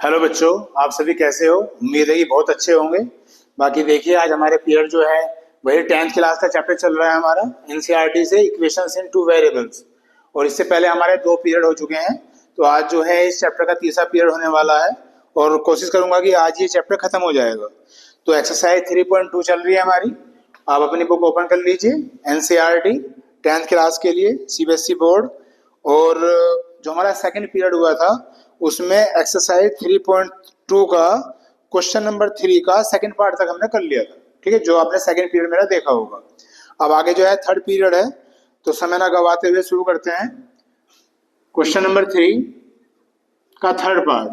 Hello बच्चों, आप सभी कैसे हो? उम्मीद है कि बहुत अच्छे होंगे। बाकी देखिए, आज हमारे पीरियड जो है वही 10th क्लास का चैप्टर चल रहा है हमारा एनसीईआरटी से इक्वेशंस इन टू वेरिएबल्स। और इससे पहले हमारे 2 पीरियड हो चुके हैं। तो आज जो है इस चैप्टर का तीसरा पीरियड होने वाला है और कोशिश करूंगा कि आज ये चैप्टर खत्म हो जाएगा। तो एक्सरसाइज 3.2 चल रही है हमारी। आप अपनी बुक ओपन कर लीजिए, एनसीईआरटी 10th क्लास के लिए सीबीएसई बोर्ड। और जो हमारा सेकंड पीरियड हुआ था उसमें एक्सरसाइज 3.2 का क्वेश्चन नंबर 3 का सेकंड पार्ट तक हमने कर लिया था। ठीक है, जो आपने सेकंड पीरियड मेरा देखा होगा। अब आगे जो है थर्ड पीरियड है, तो समय ना गवाते हुए शुरू करते हैं क्वेश्चन नंबर 3 का थर्ड पार्ट।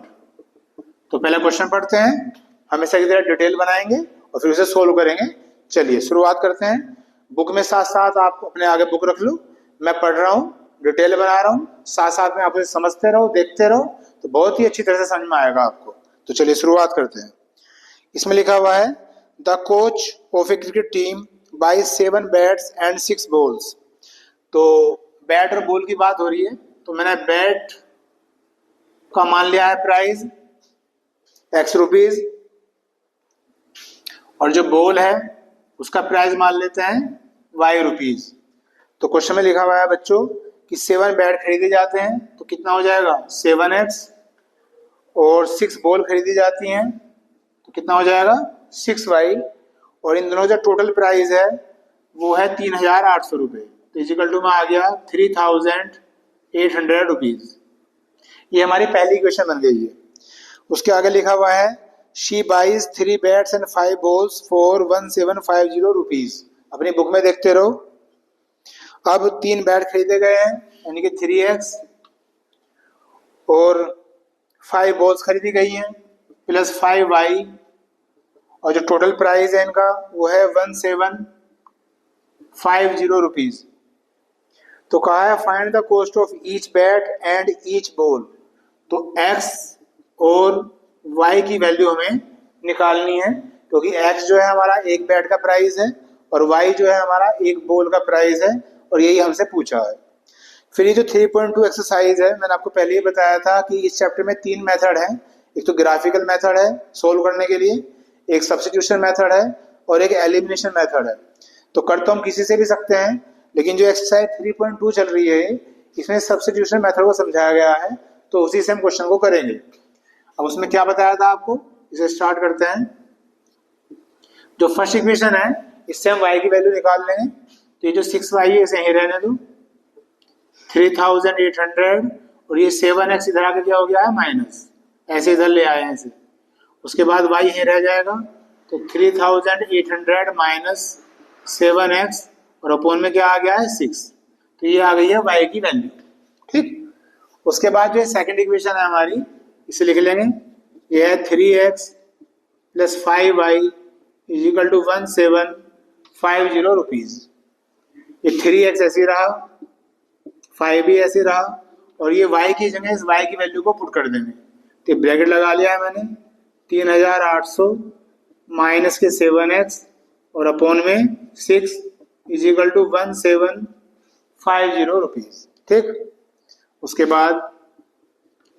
तो पहले क्वेश्चन पढ़ते हैं, हमेशा की तरह डिटेल बनाएंगे और फिर उसे सोल्व करेंगे। चलिए शुरुआत करते हैं। बुक में साथ साथ आप अपने आगे बुक रख लो, मैं पढ़ रहा हूँ, डिटेल बना रहा हूँ, साथ साथ में आप उसे समझते रहो, देखते रहो, तो बहुत ही अच्छी तरह से समझ में आएगा आपको। तो चलिए शुरुआत करते हैं। इसमें लिखा हुआ है the coach of A cricket team by 7 bats and 6 balls. तो बैट और बॉल की बात हो रही है, तो मैंने बैट का मान लिया है प्राइस x रुपीज, और जो बॉल है उसका प्राइस मान लेते हैं y रुपीज। तो क्वेश्चन में लिखा हुआ है बच्चों कि 7 बैट खरीदे जाते हैं, तो कितना हो जाएगा 7x, और 6 बॉल खरीदी जाती हैं तो कितना हो जाएगा 6y, और इन दोनों का टोटल प्राइस है वो है 3,800 रुपये। तो इजिकल टू में आ गया 3,800 रुपीज। ये हमारी पहली इक्वेशन बन गई है। उसके आगे लिखा हुआ है she buys 3 bats and 5 balls for 1750 rupees. अपनी बुक में देखते रहो। अब 3 बैट खरीदे गए हैं यानी कि 3x, और 5 बॉल्स खरीदी गई हैं प्लस 5y, और जो टोटल प्राइस है इनका वो है 1750 रुपीज। तो कहा है find the cost of each bat and each ball. तो x और y की वैल्यू हमें निकालनी है, क्योंकि x जो है हमारा एक बैट का प्राइस है और y जो है हमारा एक बॉल का प्राइस है, और यही हमसे पूछा है। फिर ये जो 3.2 एक्सरसाइज है, मैंने आपको पहले ही बताया था कि इस चैप्टर में 3 मेथड है। एक तो ग्राफिकल मेथड है सोल्व करने के लिए, एक सब्स्टिट्यूशन मेथड है, और एक एलिमिनेशन मेथड है। तो कर तो हम किसी से भी सकते हैं, लेकिन जो एक्सरसाइज 3.2 चल रही है इसमें सब्स्टिट्यूशन मेथड को समझाया गया है, तो उसी से हम क्वेश्चन को करेंगे। अब उसमें क्या बताया था आपको, इसे स्टार्ट करते हैं। जो फर्स्ट इक्वेशन है इससे हम y की वैल्यू निकाल लेंगे। तो ये जो 6y है इसे यहीं रहने दो, 3,800, और ये 7x इधर आके क्या हो गया है माइनस, ऐसे इधर ले आए हैं इसे। उसके बाद y यहीं रह जाएगा, तो 3,800 माइनस 7x, और अपोन में क्या आ गया है 6। तो ये आ गई है y की वैल्यू। ठीक, उसके बाद जो सेकंड इक्वेशन है हमारी, इसे लिख लेंगे। ये है 3x plus 5y is equal to 1750 rupees. ये 3x ऐसे रहा, 5 भी ऐसे रहा, और ये y की जगह इस y की वैल्यू को पुट कर देंगे। तो ब्रैकेट लगा लिया है मैंने, 3,800 माइनस के 7x और अपोन में 6 इज इक्वल टू 1750 रुपीज। ठीक, उसके बाद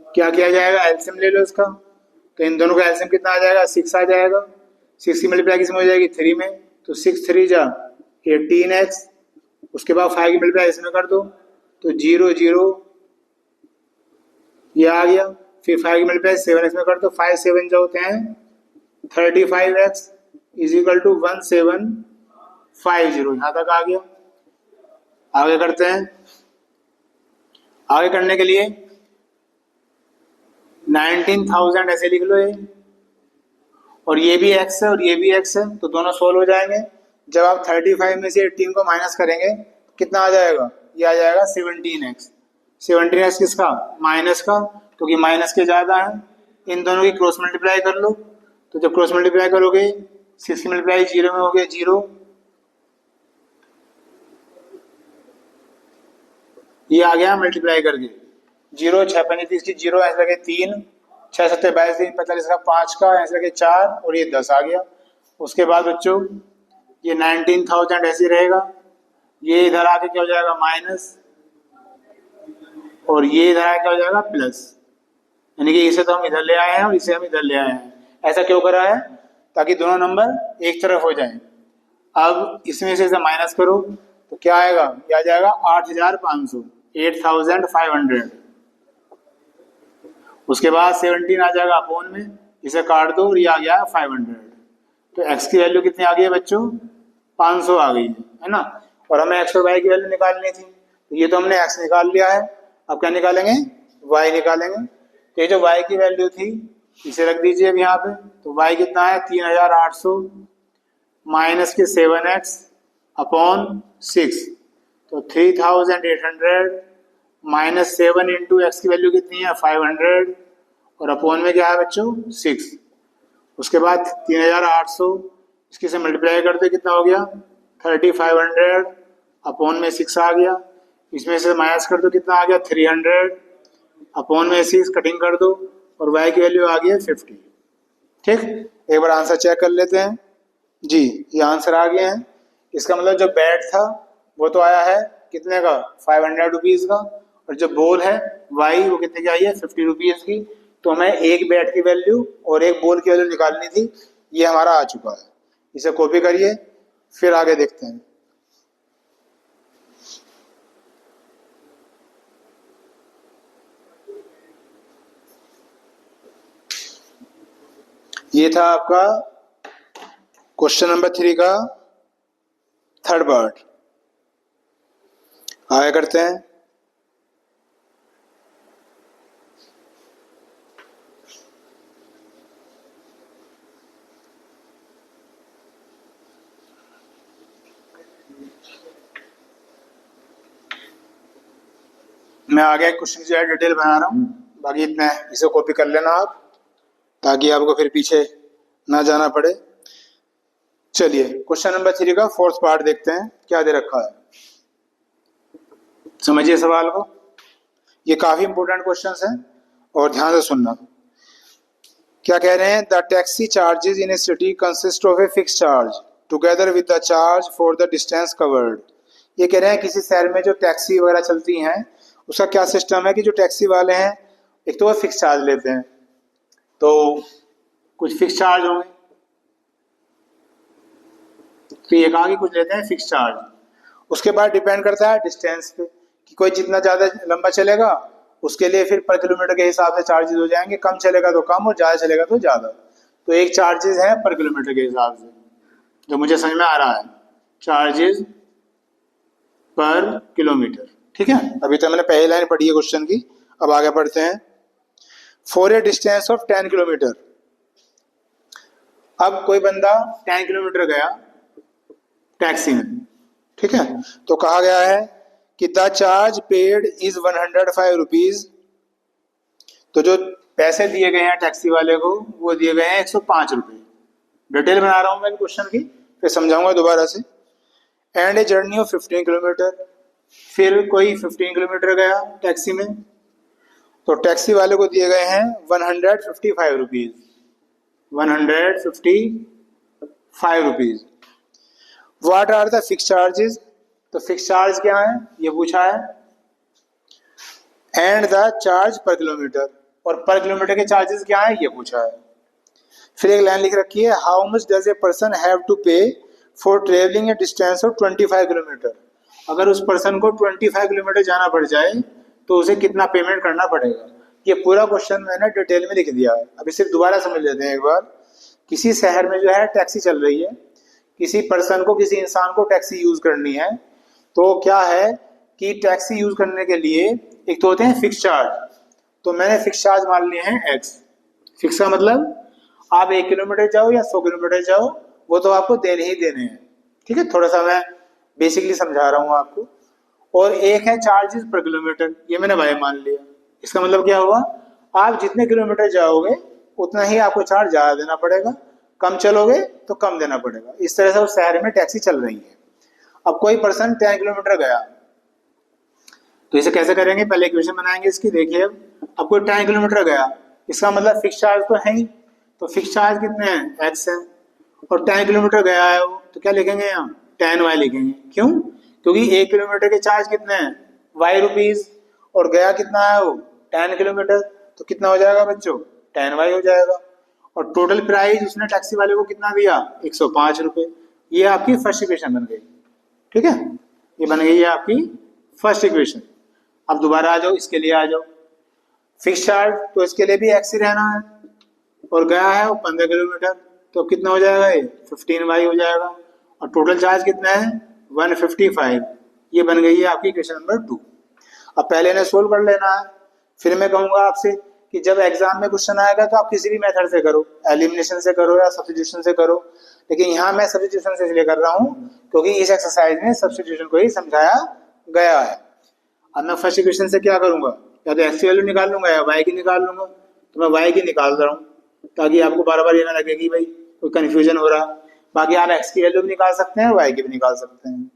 क्या किया जाएगा, एलसीएम ले लो इसका। तो इन दोनों का एलसीएम कितना आ जाएगा, 6 आ जाएगा। 6 की मल्टीप्लाई किसमें हो जाएगी 3 में, तो 6 3 जा 18x। उसके बाद 5 की मल्टीप्लाई इसमें कर दो, तो 0 0 ये आ गया। फिर 5 की मल्टीप्लाई 7x में कर दो, 5 7 जो होते हैं 35x इज इक्वल टू 1750। यहाँ तक आ गया। आगे करते हैं। आगे करने के लिए 19,000 ऐसे लिख लो ये, और ये भी x है और ये भी x है, तो दोनों सोल्व हो जाएंगे। जब आप 35 में से 18 को माइनस करेंगे कितना आ जाएगा, ये आ जाएगा 17x। 17x किसका, माइनस का, क्योंकि माइनस के ज्यादा है। इन दोनों की क्रॉस मल्टीप्लाई कर लो, तो जब क्रॉस मल्टीप्लाई करोगे 6 की मल्टीप्लाई 0 में हो गया 0, ये आ गया मल्टीप्लाई करके 0 6 5 30 की 0 ऐसे लगे 3, 6 7 22 3 45 का 5 का ऐसे लगे 4, और ये 10 आ गया। उसके बाद बच्चों ये 19,000 ऐसे रहेगा, ये इधर आके क्या हो जाएगा माइनस, और ये इधर आके क्या हो जाएगा प्लस, यानी कि इसे तो हम इधर ले आए हैं और इसे हम इधर ले आए हैं। ऐसा क्यों करा है? ताकि दोनों नंबर एक तरफ हो जाएं। अब इसमें से इसे माइनस करो तो क्या आएगा? ये आ जाएगा 8,500, 8,500। उसके बाद 17 आ जाएगा अपोन में, इसे काट दो और ये आ गया 500। तो x की वैल्यू कितनी आ गई है बच्चों? 500 आ गई है ना। और हमें x और y की वैल्यू निकालनी थी, तो ये तो हमने x निकाल लिया है। अब क्या निकालेंगे? y निकालेंगे। तो ये जो y की वैल्यू थी इसे रख दीजिए अब यहाँ पे। तो y कितना है? 3,800 माइनस के 7x अपॉन 6, तो 3,800 माइनस 7 इंटू एक्स की वैल्यू कितनी है? 500 और अपॉन में क्या है बच्चों? 6। उसके बाद 3,800 इसके से मल्टीप्लाई करते कितना हो गया? 3,500 अपॉन में 6 आ गया। इसमें से माइनस कर दो कितना आ गया? 300 अपॉन में 6, कटिंग कर दो और y की वैल्यू आ गई है 50। ठीक, एक बार आंसर चेक कर लेते हैं। जी, ये आंसर आ गए हैं। इसका मतलब जो बैट था वो तो आया है कितने का? 500 रुपीज़ का। और जो बॉल है y वो कितने की आई है? 50 रुपीज़ की। तो हमें एक बैट की वैल्यू और एक बॉल की वैल्यू निकालनी थी, ये हमारा आ चुका है। इसे कॉपी करिए, फिर आगे देखते हैं। ये था आपका क्वेश्चन नंबर 3 का थर्ड पार्ट। आगे करते हैं। मैं आगे क्वेश्चन जो है डिटेल बना रहा हूँ, बाकी इतना है, इसे कॉपी कर लेना आप ताकि आपको फिर पीछे ना जाना पड़े। चलिए क्वेश्चन नंबर 3 का फोर्थ पार्ट देखते हैं क्या दे रखा है। समझिए सवाल को, ये काफी इंपोर्टेंट क्वेश्चंस हैं और ध्यान से सुनना। क्या कह रहे हैं? The taxi charges in A city consist of a fix charge together with the charge for the distance covered. ये कह रहे हैं किसी शहर में जो टैक्सी वगैरह चलती हैं उसका क्या सिस्टम है कि जो टैक्सी वाले हैं एक तो वो फिक्स चार्ज लेते हैं, तो कुछ फिक्स चार्ज होंगे, तो ये कहा कि कुछ लेते हैं फिक्स चार्ज। उसके बाद डिपेंड करता है डिस्टेंस पे कि कोई जितना ज़्यादा लंबा चलेगा उसके लिए फिर पर किलोमीटर के हिसाब से चार्जेस हो जाएंगे, कम चलेगा तो कम और ज़्यादा चलेगा तो ज़्यादा। तो एक चार्जेस है पर किलोमीटर के हिसाब से, जो मुझे समझ में आ रहा है, चार्जेस पर किलोमीटर। ठीक है, अभी तक मैंने पहली लाइन पढ़ी है क्वेश्चन की, अब आगे पढ़ते हैं। For a distance of 10 kilometre. अब कोई बंदा 10 किलोमीटर गया टैक्सी में, ठीक है, तो कहा गया है कि the charge paid is 105 rupees. तो जो पैसे दिए गए हैं टैक्सी वाले को वो दिए गए हैं 105 रुपये। डिटेल बना रहा हूं मैं क्वेश्चन की, फिर समझाऊंगा दोबारा से। And a journey of 15 kilometre. फिर कोई 15 किलोमीटर गया टैक्सी में, तो टैक्सी वाले को दिए गए हैं 155 rupees. 155 rupees. What are the fix charges? तो फिक्स चार्ज क्या है ये पूछा है। And the charge per kilometre, और पर किलोमीटर के चार्जेस क्या है ये पूछा है। फिर एक लाइन लिख रखी है, how much does a person have to pay for travelling a distance of 25 kilometre. अगर उस पर्सन को 25 किलोमीटर जाना पड़ जाए तो उसे कितना पेमेंट करना पड़ेगा। ये पूरा क्वेश्चन मैंने डिटेल में लिख दिया है, अभी सिर्फ दोबारा समझ लेते हैं एक बार। किसी शहर में जो है टैक्सी चल रही है, किसी पर्सन को, किसी इंसान को टैक्सी यूज करनी है, तो क्या है कि टैक्सी यूज करने के लिए एक तो होते हैं फिक्स चार्ज। तो मैंने फिक्स चार्ज मान लिए हैं एक्स। फिक्स का मतलब आप 1 किलोमीटर जाओ या 100 किलोमीटर जाओ वो तो आपको देने ही देने हैं। ठीक है, थोड़ा सा मैं बेसिकली समझा रहा हूँ आपको। और एक है चार्जेस पर किलोमीटर, ये मैंने वाई मान लिया। इसका मतलब क्या हुआ, आप जितने किलोमीटर जाओगे उतना ही आपको चार्ज ज्यादा देना पड़ेगा, कम चलोगे तो कम देना पड़ेगा। इस तरह से उस शहर में टैक्सी चल रही है। अब कोई पर्सन 10 किलोमीटर गया, तो इसे कैसे करेंगे, पहले इक्वेशन बनाएंगे इसकी। देखिए अब कोई 10 किलोमीटर गया, इसका मतलब फिक्स चार्ज तो है ही, तो फिक्स चार्ज कितने हैं, एक्स है। और 10 किलोमीटर गया है वो, तो क्या लिखेंगे यहाँ, 10 वाई लिखेंगे। क्यों? क्योंकि 1 किलोमीटर के चार्ज कितने हैं, वाई रुपीज, और गया कितना है वो 10 किलोमीटर, तो कितना हो जाएगा बच्चों, 10y हो जाएगा। और टोटल प्राइस उसने टैक्सी वाले को कितना दिया, 105 रुपये। ये आपकी फर्स्ट इक्वेशन बन गई। ठीक है, ये बन गई है आपकी फर्स्ट इक्वेशन। अब दोबारा आ जाओ, इसके लिए आ जाओ। फिक्स चार्ज तो इसके लिए भी एक्स ही रहना है, और गया है वो 15 किलोमीटर, तो कितना हो जाएगा ये 15y हो जाएगा। और टोटल चार्ज कितना है 155। ये बन गई है आपकी इक्वेशन नंबर 2। अब पहले इन्हें सोल्व कर लेना है, फिर मैं कहूंगा आपसे कि जब एग्जाम में क्वेश्चन आएगा तो आप किसी भी मेथड से करो, एलिमिनेशन से करो या सब्स्टिट्यूशन से करो, लेकिन यहाँ मैं सब्स्टिट्यूशन से इसलिए कर रहा हूँ क्योंकि इस एक्सरसाइज में सब्स्टिट्यूशन को ही समझाया गया है। अब मैं फर्स्ट इक्वेशन से क्या करूंगा, या तो एक्स की वैल्यू निकाल लूंगा या वाई की निकाल लूंगा। तो मैं वाई की निकाल रहा हूँ ताकि आपको बार बार ये ना लगे कि भाई कोई कन्फ्यूजन हो रहा है। बाकी आप एक्स की वैल्यू भी निकाल सकते हैं, वाई की भी निकाल सकते हैं।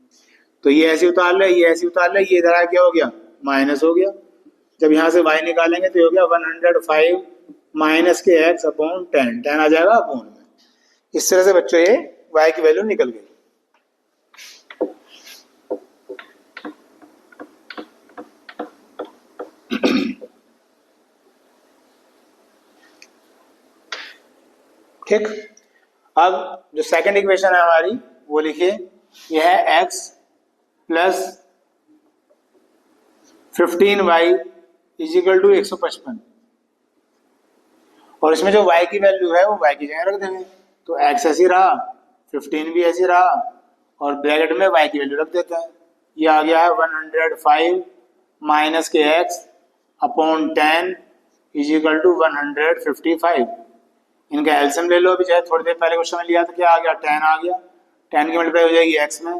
तो ये ऐसे उतार ले, ये ऐसे उतार ले, ये इधर क्या हो गया, माइनस हो गया। जब यहाँ से y निकालेंगे तो हो गया 105 माइनस के x अपॉन 10 आ जाएगा अपॉन में। इस तरह से बच्चों ये y की वैल्यू निकल गई। ठीक, अब जो सेकंड इक्वेशन है हमारी वो लिखिए, यह है x plus 15y is equal to 155। और इसमें जो y की वैल्यू है वो y की जगह रख देंगे, तो x ऐसी रहा, 15 भी ऐसी रहा, और ब्रैकेट में y की वैल्यू रख देते हैं। ये आ गया है 105 माइनस के x अपॉन 10 इजिकल टू 155। इनका एलसीएम ले लो। अभी चाहे थोड़ी देर पहले क्वेश्चन में लिया था, क्या आ गया, 10 आ गया। 10 की मल्टीप्लाई हो जाएगी x में,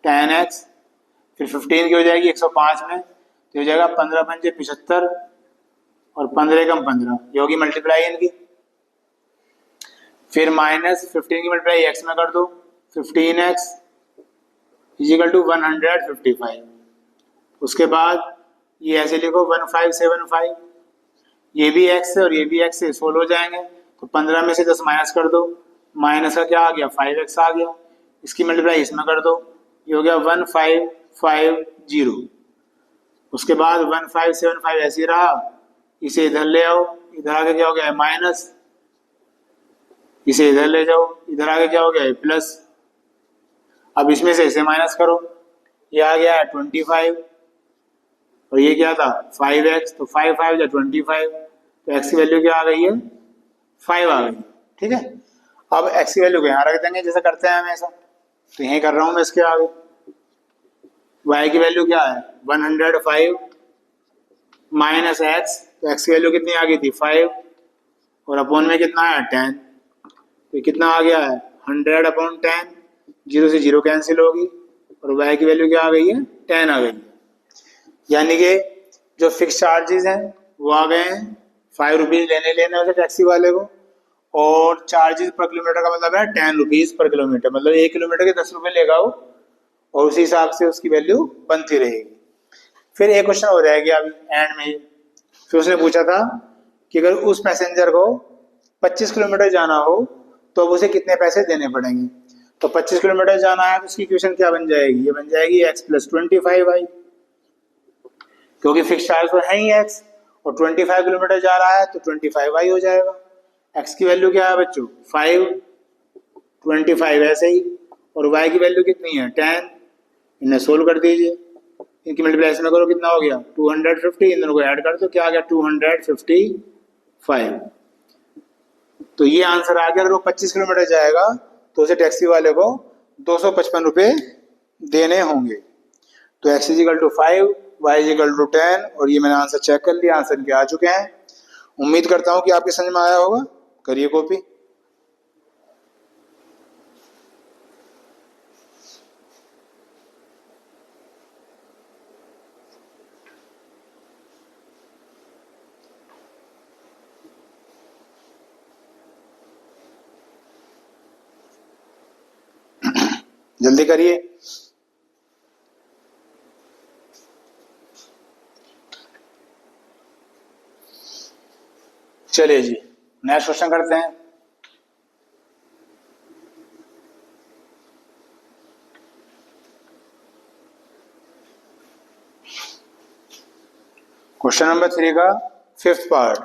10x, फिर 15 की हो जाएगी 105 में, तो हो जाएगा 15 पंजे 75 और 15 कम 15, ये होगी मल्टीप्लाई इनकी। फिर माइनस 15 की मल्टीप्लाई एक्स में कर दो, 15x इजिकल टू 155। उसके बाद ये ऐसे लिखो 1575, ये भी x है और ये भी x से सोल्व हो जाएंगे, तो 15 में से 10 माइनस कर दो, माइनस का क्या आ गया 5x आ गया। इसकी मल्टीप्लाई इसमें कर दो, ये हो गया 1550। उसके बाद 1575 ऐसे रहा, इसे इधर ले आओ, इधर आगे क्या हो गया है माइनस, इसे इधर ले जाओ, इधर आगे क्या हो गया है प्लस। अब इसमें से इसे माइनस करो, ये आ गया है 25 और ये क्या था 5x, तो 5 5 या 25, तो x की वैल्यू क्या आ गई है 5 आ गई। ठीक है, अब x की वैल्यू को यहाँ रख देंगे जैसा करते हैं हमेशा, तो यही कर रहा हूँ मैं इसके आगे। y की वैल्यू क्या है 105 माइनस x, तो x की वैल्यू कितनी आ गई थी 5, और अपॉन में कितना है 10, तो कितना आ गया है 100 अपॉन 10, 0 से 0 कैंसिल होगी, और y की वैल्यू क्या आ गई है 10 आ गई है। यानी कि जो फिक्स चार्जेस हैं वो आ गए हैं 5 रुपीज़ लेने वाले टैक्सी वाले को, और चार्जेस पर किलोमीटर का मतलब है 10 रुपीज़ पर किलोमीटर, मतलब 1 किलोमीटर के 10 रुपये लेगा वो, और उसी हिसाब से उसकी वैल्यू बनती रहेगी। फिर एक क्वेश्चन हो जाएगा अभी एंड में, फिर उसने पूछा था कि अगर उस पैसेंजर को 25 किलोमीटर जाना हो तो अब उसे कितने पैसे देने पड़ेंगे। तो 25 किलोमीटर जाना है तो उसकी इक्वेशन क्या बन जाएगी, ये बन जाएगी x प्लस 25y, क्योंकि फिक्स चार्ज तो है ही x, और 25 किलोमीटर जा रहा है तो 25y हो जाएगा। x की वैल्यू क्या है बच्चों 5, 25 ऐसे ही, और y की वैल्यू कितनी है 10। इन्हें सोल्व कर दीजिए, इनकी मल्टीप्लिकेशन करो, कितना हो गया 250, इन दोनों को ऐड कर दो, क्या आ गया 255। तो ये आंसर आ गया। अगर वो 25 किलोमीटर जाएगा तो उसे टैक्सी वाले को 255 रुपये देने होंगे। तो x is equal to 5, y is equal to 10, और ये मैंने आंसर चेक कर लिया, आंसर के आ चुके हैं। उम्मीद करता हूँ कि आपके समझ में आया होगा। करिए कॉपी। जल्दी करिए। चलिए जी, नेक्स्ट क्वेश्चन करते हैं। क्वेश्चन नंबर 3 का फिफ्थ पार्ट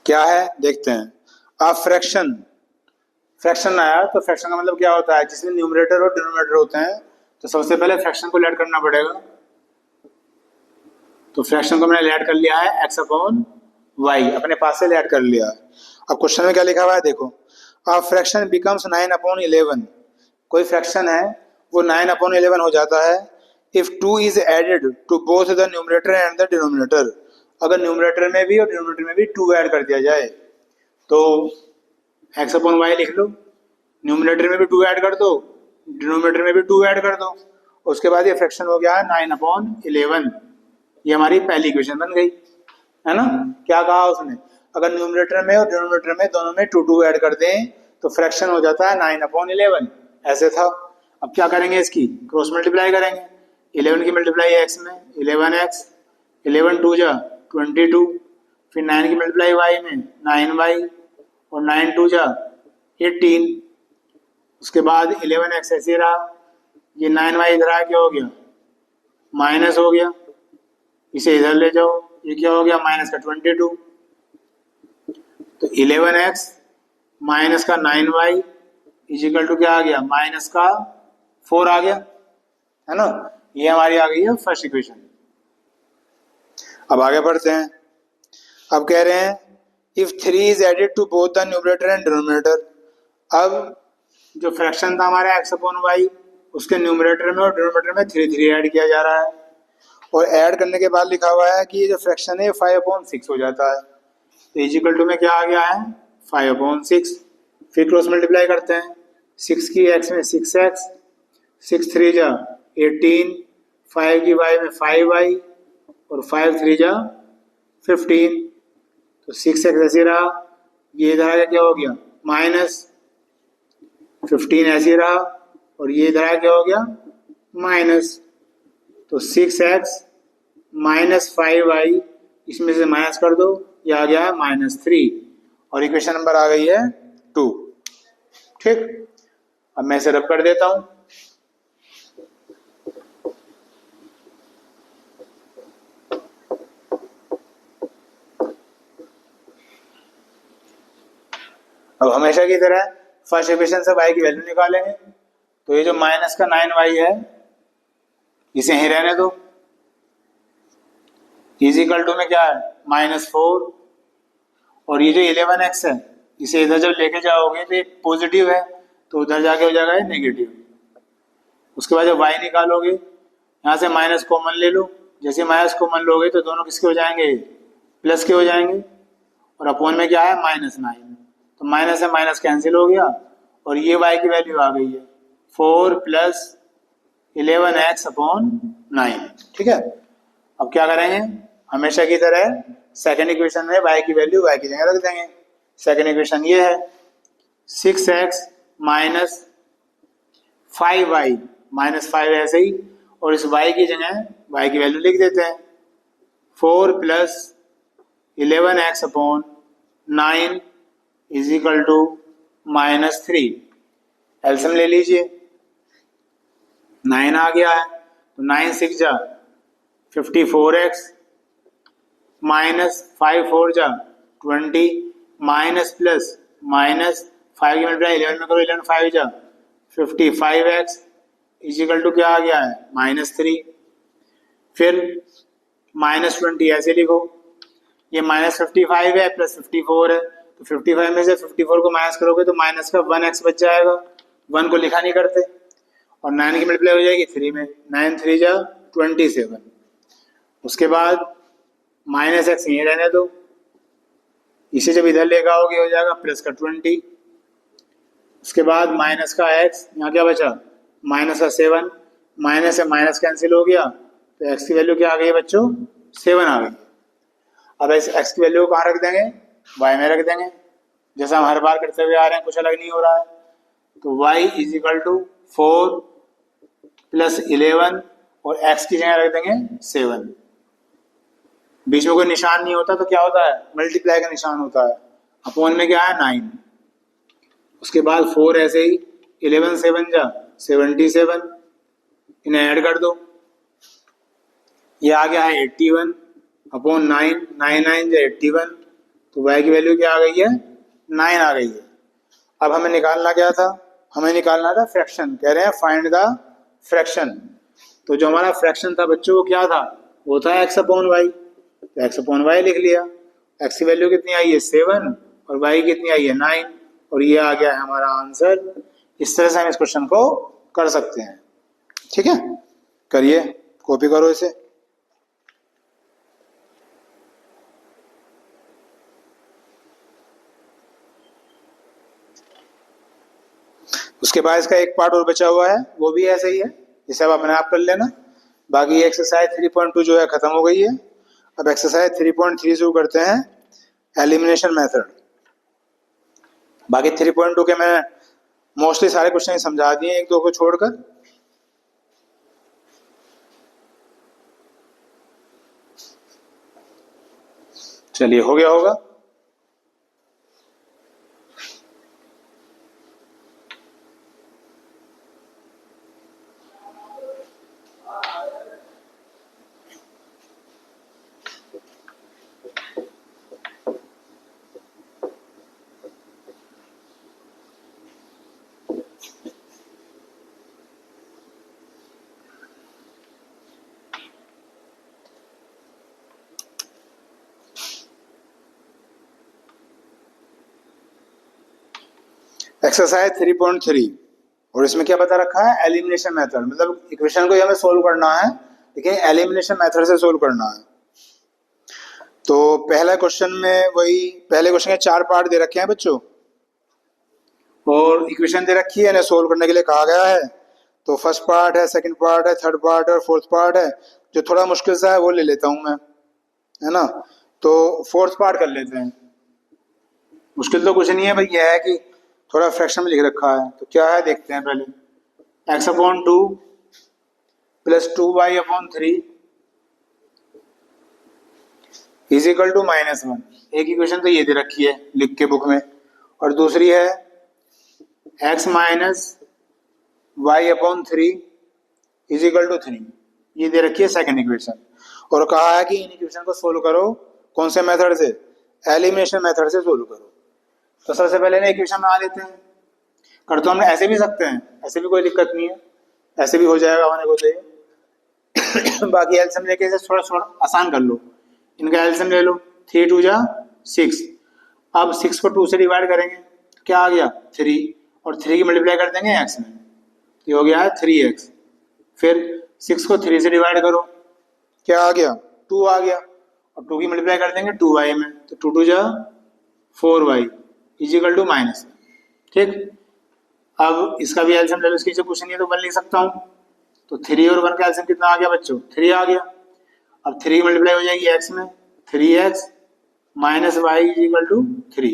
क्या है देखते हैं। अब फ्रैक्शन आया तो फ्रैक्शन का मतलब क्या होता है, जिसमें न्यूमरेटर और डिनोमिनेटर होते हैं तो सबसे पहले फ्रैक्शन को लेट करना पड़ेगा। तो फ्रैक्शन को मैंने लेट कर लिया है x अपॉन वाई, अपने पास से लेट कर लिया। अब क्वेश्चन में क्या लिखा हुआ है देखो, अब फ्रैक्शन बिकम्स 9 अपॉन 11। कोई फ्रैक्शन है वो 9 अपॉन 11 हो जाता है if 2 is added to both the numerator and the denominator. अगर न्यूमरेटर में भी और डिनोमिनेटर में भी 2 ऐड कर दिया जाए तो x अपॉन वाई लिख लो, न्यूमरेटर में भी 2 ऐड कर दो, डिनोमिनेटर में भी 2 ऐड कर दो, उसके बाद ये फ्रैक्शन हो गया 9 अपॉन 11। ये हमारी पहली इक्वेशन बन गई है ना। क्या कहा उसने, अगर न्यूमरेटर में और डिनोमिनेटर में दोनों में 2 ऐड कर दें तो फ्रैक्शन हो जाता है 9 अपॉन 11, ऐसे था। अब क्या करेंगे, इसकी क्रॉस मल्टीप्लाई करेंगे। 11 की मल्टीप्लाई है x में 11x, 11 2 जा 22, फिर 9 की मल्टीप्लाई y में 9y और 9 2 जा 18। उसके बाद 11x ऐसे रहा, ये 9y इधर आ क्या हो गया माइनस हो गया, इसे इधर ले जाओ, ये क्या हो गया माइनस का 22। तो 11x माइनस का 9y इजिकल टू क्या आ गया माइनस का 4 आ गया, है ना। ये हमारी आ गई है फर्स्ट इक्वेशन। अब आगे बढ़ते हैं। अब कह रहे हैं if 3 is added to both the numerator and denominator. अब जो फ्रैक्शन था हमारा x अपॉन वाई, उसके न्यूमरेटर में और डिनोमिनेटर में 3 ऐड किया जा रहा है, और ऐड करने के बाद लिखा हुआ है कि ये जो फ्रैक्शन है 5 अपॉन 6 हो जाता है। तो इजिकल टू में क्या आ गया है 5 अपॉन 6। फिर क्रॉस मल्टीप्लाई करते हैं, 6 की x में 6x, 6 3 जा 18, 5 की y में 5y और 5 3 जा 15। तो 6x ऐसे रहा, ये इधर आगे क्या हो गया माइनस, 15 ऐसे रहा और ये इधर आगे क्या हो गया माइनस। तो 6x माइनस 5y, इसमें से माइनस कर दो, ये आ गया है -3 और इक्वेशन नंबर आ गई है 2। ठीक, अब मैं इसे रब कर देता हूं। अब हमेशा की तरह फर्स्ट इक्वेशन से y की वैल्यू निकालेंगे। तो ये जो माइनस का 9y है इसे यहीं रहने दो, इजिकल टू में क्या है -4, और ये जो 11x है इसे इधर जब लेके जाओगे तो ये पॉजिटिव है तो उधर जाके हो जाएगा नेगेटिव। उसके बाद जब y निकालोगे यहाँ से माइनस कॉमन ले लो, जैसे माइनस कॉमन लोगे तो दोनों किसके हो जाएंगे प्लस के हो जाएंगे, और अपॉन में क्या है -9, तो माइनस से माइनस कैंसिल हो गया और ये y की वैल्यू आ गई है 4 प्लस 11x अपॉन 9। ठीक है, अब क्या करेंगे हमेशा की तरह सेकेंड इक्वेशन में y की वैल्यू y की जगह रख देंगे। सेकेंड इक्वेशन ये है 6x माइनस 5y माइनस 5 ऐसे ही, और इस y की जगह y की वैल्यू लिख देते हैं 4 plus 11x upon 9 is equal to -3। LCM ले लीजिए, 9 आ गया है तो 9 6 जा 54x माइनस 5 4 जा 20 माइनस प्लस माइनस 5 की मल्टीप्लाई 11 में करो 11 5 जा 55x इजिकल टू क्या आ गया है -3। फिर -20 ऐसे लिखो, ये -55 है प्लस 54 है तो 55 में से 54 को माइनस करोगे तो माइनस का 1x बच जाएगा, 1 को लिखा नहीं करते, और 9 की मल्टीप्लाई हो जाएगी 3 में, 9 3 जा 27। उसके बाद -x यहीं रहने दो, इसे जब इधर लेकर आओगे हो जाएगा प्लस का 20। उसके बाद माइनस का x, यहाँ क्या बचा माइनस का 7, माइनस से माइनस कैंसिल हो गया तो x की वैल्यू क्या आ गई बच्चों 7 आ गई। अब इस x की वैल्यू को कहाँ रख देंगे y में रख देंगे, जैसा हम हर बार करते हुए आ रहे हैं, कुछ अलग नहीं हो रहा है। तो y is equal to 4 plus 11 और x की जगह रख देंगे 7। बीच में कोई निशान नहीं होता तो क्या होता है मल्टीप्लाई का निशान होता है, अपॉन में क्या है 9। उसके बाद 4 ऐसे ही 11 7 जा 77, इन्हें ऐड कर दो ये आ गया है 81 अपॉन 9, 9 9 जो 81, तो y की वैल्यू क्या आ गई है, 9 आ गई है। अब हमें निकालना क्या था, हमें निकालना था फ्रैक्शन, कह रहे हैं फाइंड द फ्रैक्शन। तो जो हमारा फ्रैक्शन था बच्चों वो क्या था, वो था x अपॉन वाई, तो x अपॉन वाई लिख लिया। x की वैल्यू कितनी आई है 7 और y कितनी आई है 9, और ये आ गया है हमारा आंसर। इस तरह से हम इस क्वेश्चन को कर सकते हैं। ठीक है, करिए, कॉपी करो इसे। उसके बाद इसका एक पार्ट और बचा हुआ है, वो भी ऐसे ही है, इसे आप अपने आप कर लेना। बाकी एक्सरसाइज 3.2 जो है खत्म हो गई है। अब एक्सरसाइज 3.3 शुरू करते हैं, एलिमिनेशन मेथड। बाकी 3.2 के मैं मोस्टली सारे क्वेश्चन समझा दिए, एक दो को छोड़कर। चलिए, हो गया होगा। एक्सरसाइज 3.3, और इसमें क्या बता रखा है, एलिमिनेशन मेथड। मतलब इक्वेशन को हमें सोल्व करना है, लेकिन एलिमिनेशन मेथड से सोल्व करना है। तो पहला क्वेश्चन में वही, पहले क्वेश्चन के 4 पार्ट दे रखे हैं बच्चों, और इक्वेशन दे रखी है, इन्हें सोल्व करने के लिए कहा गया है। तो फर्स्ट पार्ट है, सेकंड पार्ट है, थर्ड पार्ट है और फोर्थ पार्ट है। जो थोड़ा मुश्किल सा है वो ले लेता हूं मैं, है ना। तो फोर्थ पार्ट कर लेते हैं। मुश्किल तो कुछ नहीं है भाई, यह है कि थोड़ा फ्रैक्शन में लिख रखा है। तो क्या है देखते हैं पहले, x upon 2 plus 2y upon 3 is equal to -1। एक इक्वेशन तो ये दे रखी है लिख के बुक में, और दूसरी है x minus Y upon 3 is equal to 3, ये दे रखी है सेकंड इक्वेशन। और कहा है कि इन इक्वेशन को सोल्व करो, कौन से मेथड से, एलिमिनेशन मेथड से सोल्व करो। तो सबसे पहले ना इक्वेशन में आ लेते हैं। कर तो हम ऐसे भी सकते हैं, ऐसे भी कोई दिक्कत नहीं है, ऐसे भी हो जाएगा होने को चाहिए। बाकी एलसीएम लेके इसे थोड़ा थोड़ा आसान कर लो। इनका एलसीएम ले लो, 3 2 जा 6। अब 6 को 2 से डिवाइड करेंगे, क्या आ गया 3, और 3 की मल्टीप्लाई कर देंगे x में, ये हो गया है 3x। फिर 6 को 3 से डिवाइड करो, क्या आ गया 2 आ गया, और 2 की मल्टीप्लाई कर देंगे 2y में, तो 2 2 जा 4y इज इक्वल टू -। ठीक, अब इसका भी एलसीएम ले लो, इसकी कुछ नहीं है तो 1 लिख सकता हूँ। तो 3 और 1 का एलसीएम कितना आ गया बच्चों, 3 आ गया। अब 3 मल्टीप्लाई हो जाएगी x में, 3x minus Y is equal to 3।